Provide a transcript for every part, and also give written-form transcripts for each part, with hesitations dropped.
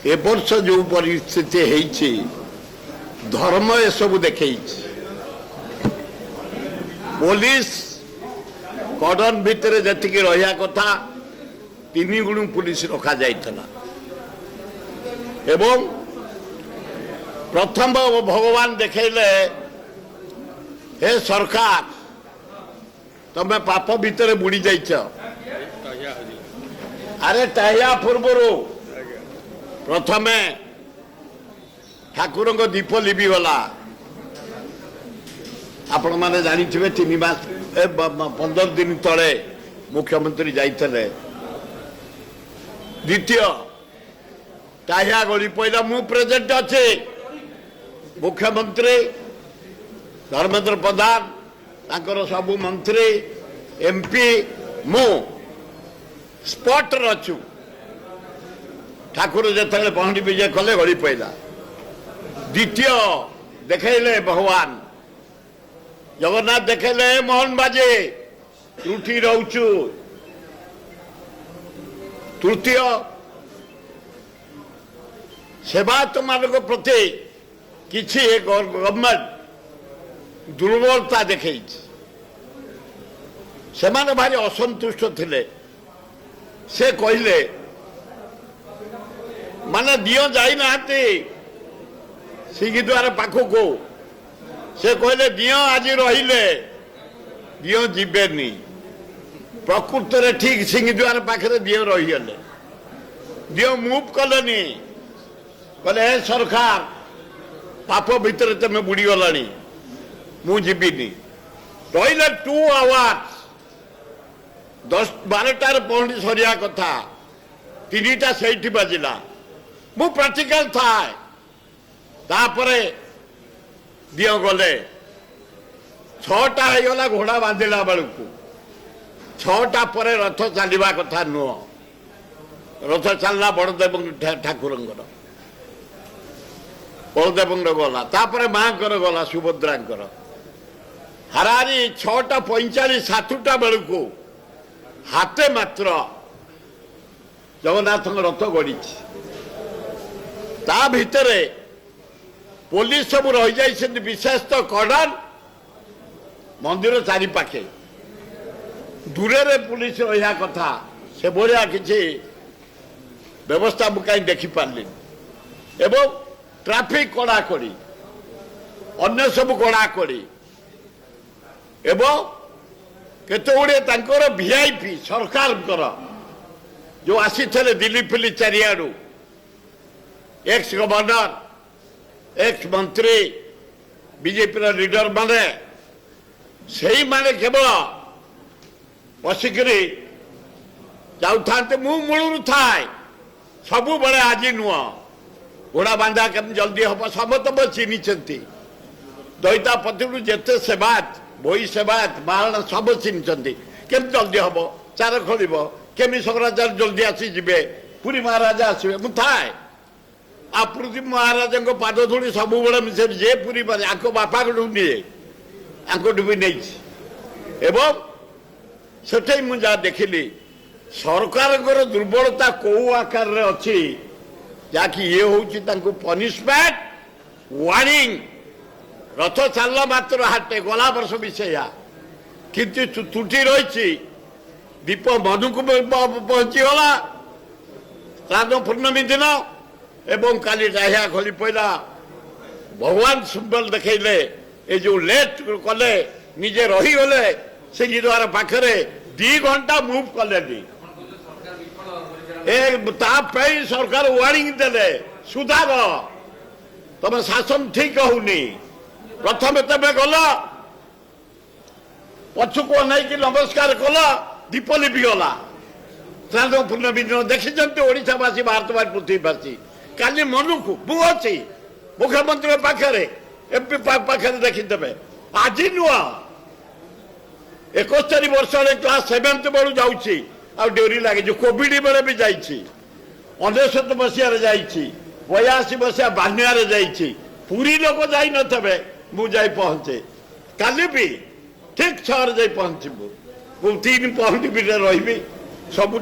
ए वर्ष जो परिस्थिति है धर्म ए सब देखे पुलिस कॉर्डन भितर जी रहा कथा 3 गुण पुलिस रखा जाइथला एवं प्रथम भगवान देखले हे सरकार तमे पाप भितर बुड़ी जाइछ अरे टाया पूर्वर प्रथमे ठाकुर दीप लिपि गला आपण माने जानी 3 मास 15 दिन तले मुख्यमंत्री जाइतले द्वितीय टाया गली पहला मु प्रेजेंट अच्छे मुख्यमंत्री धर्मेंद्र प्रधान तांकर सबु मंत्री एमपी मु स्पॉट रचु ठाकुर जिते पहंडी विजय कले गली पड़ा द्वितीय देखले भगवान जगन्नाथ देखले मोहन बाजे त्रुटि रोचु तृतीय सेवायत मान प्रति किसी गवर्नमेंट दुर्बलता देखी से भारी असंतुष्ट थिले से कहले माने दियो जाई नाते सिंहद्वार पाखक से कहले दियो आज रहिले दियो जीवेनी प्रकृत रे ठीक सिंहद्वार पाखे दियो रहीगले दियो मूव कलेनी कहले सरकार पाप भितर तुम बुड़ी गलानी मु जीविनी रही 2 आवर्स 10-12 पहुंची सरिया कथा 3टा से बाजिला मु प्रैक्टिकल था तापरे दियो गले 6टा होगा घोड़ा बांधिला बेलू 6टा पर रथ चलवा कथा नुह रथ चलना बड़देव ठाकुर बलदेव गला तापर माँ गला सुभद्रा हारारी 6:45 7टा बेलू हाथे मात्र जगन्नाथ रथ गड़ी ता भितर पुलिस सब रही जाइछन विशेष तो कॉर्डन मंदिर चारिपाखे दूरे पुलिस रहा कथा से भाया किसी व्यवस्था मुझे देखी पार्ली एवं ट्रैफिक कड़ाकड़ी अन्य सब कड़ाकड़ी एवं केते गुड़े तांकर वीआईपी सरकार जो आसी थे दिल्ली फिल्ली चारियाडू एक्स गवर्नर एक्स मंत्री बीजेपी लीडर माने सही माने केवल बसिकी जाऊे मु मूलू थाए सबु बड़े आज नुह घोड़ा बांधा केम जल्दी हम समस्त चिन्ह दईता पति जिते सेवायत बही सेवायत महाराणा सब चिन्ह केम जल्दी हम चार खोल केमी शंकराचार्य जल्दी आसी जीवे पुरी महाराजा आसवे मु थाए आपूर्ति महाराजा पाद धूली सब मिसे जे पुरी आंको बापा को निए आंको भी नहीं एवं से मुझे देखिली सरकार दुर्बलता कौ आकार अच्छी जहाँकि ये हूँ पनिशमेंट वार्निंग रथ चलला मात्र हाटे गला वर्ष विषय किंतु त्रुटि रही दीप मधु को पहुंचीगला श्राद्ध पूर्णमी दिन एवं काली डाहिया खोली पड़ा भगवान सिंबल देखले ये जो लेट कले निजे रहीगले सिंहद्वार पाखे 2 घंटा मुव कले सरकार वार्निंग देले सुधार तुम शासन ठीक होनी प्रथम तुम गल पछुक नहीं नमस्कार कल दीप लिपि गला श्राद्ध पूर्णमी दिन देखी ओडावासी भारतवासी पृथ्वीवासी काली मनुक मु अच्छी मुख्यमंत्री पाखे एमपी पाखे देखीदे आज नुह 71 वर्ष क्लास 7th बेलू जाऊँगी आ डोरी लगे कोविड बेले भी जाइए 19 मसीह 82 मसीहा बान्यारे जाइए पूरी लोक जाई नथे मु जाई पहुंचे काली भी ठीक 6 जाई पहुंचबू मु 3 पहुंच भी रही सब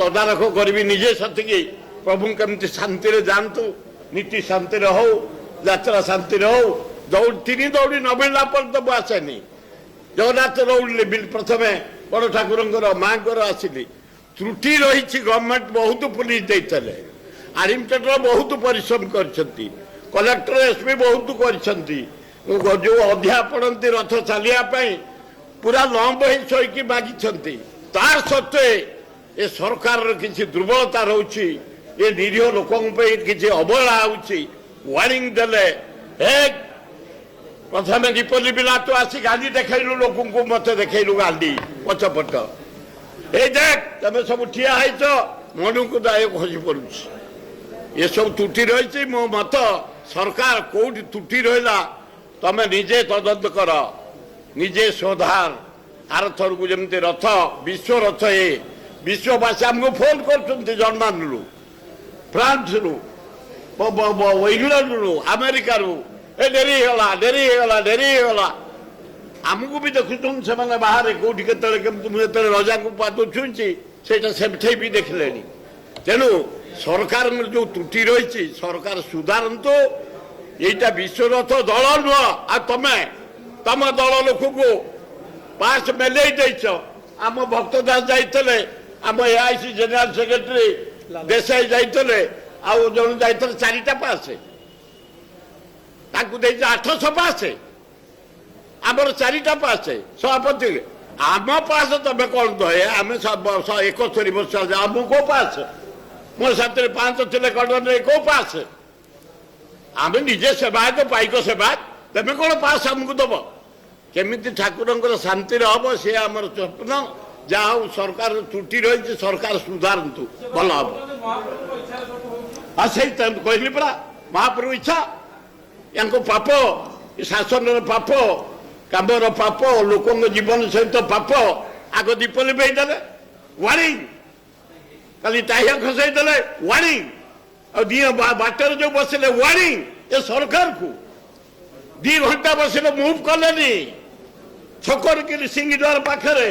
तदारख करी निजे सतिकी प्रभु केमती शांति जातु नीति शांति हो यात्रा शांति हो दौड़ तीन दौड़ी न मिलला पर तो आसेनी जगन्नाथ दौड़े प्रथम बड़ ठाकुर माँ आसिली त्रुटि रही गवर्नमेंट बहुत पुलिस देते एडमिनिस्ट्रेटर बहुत परिश्रम कर कलेक्टर एसपी बहुत कर जो अध्या पड़ती रथ चलियापाई पूरा लंब हो शोक मागिंट तार सत्वे ये सरकार किसी दुर्बलता रोचे ये निरीह लोकों किसी अवहेला वार्निंग देले प्रथम दीपली बिला तो आसी गांधी देखलु लोक मत देखलु गांधी पछपट ए देख तुम सब ठिया मन को दाय खसी पड़ ये सब त्रुटि रही मो मत सरकार कौटी त्रुटि रहा तुम निजे तदंत कर निजे सुधार आर थर को जमी रथ विश्व रथ ये विश्ववासी आमको फोन कर जर्मान रु फ्रांस रु इंग्लैंड रु अमेरिका रु ए डेरी आमको भी देखुन से बाहर कौटी के रजा को पाद छुंची से भी देखले तेणु सरकार जो त्रुटि रही सरकार सुधारतु यहीटा विश्वरथ दल नुह आ तम दल लोक को पास मेले आम भक्त दास जाते आम एआईसी जनरल सेक्रेटरी देसाई जाते आउ जन जाते चारिटा पास 800 पास आमर चारिटा पास सभापति आम पास तुम कौन दे आम 71 वर्ष आम को पास मो साथ 5 थे कटन कौ पास आम निजे सेवायत पाइक सेवायत तुम कौन पास आमको दब केमी ठाकुर शांति हम सी आमर स्वप्न जहा हूँ सरकार त्रुटि रही सरकार सुधारतु भल हम हाँ से कहली पड़ा महाप्रभु इच्छा या पाप शासन पाप कामर पाप लोक जीवन सहित पाप आग दीप लिपेदेले वार्निंग कल टाइया खसईदे वार्निंग बाटर जो बसले वार्निंग ये सरकार को 2 घंटा बसले मुव कले छकर कि सिंगद्वार पाखे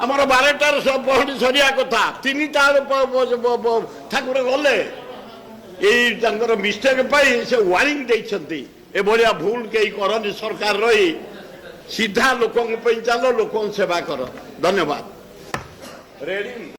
आमर 12टार पहड़ी सरिया कथा 3टा ठाकुर गले यही मिस्टेक से वार्निंग देते ए भाया भूल कहीं करनी सरकार रही सीधा लोक चलो लोक सेवा कर धन्यवाद रेडी।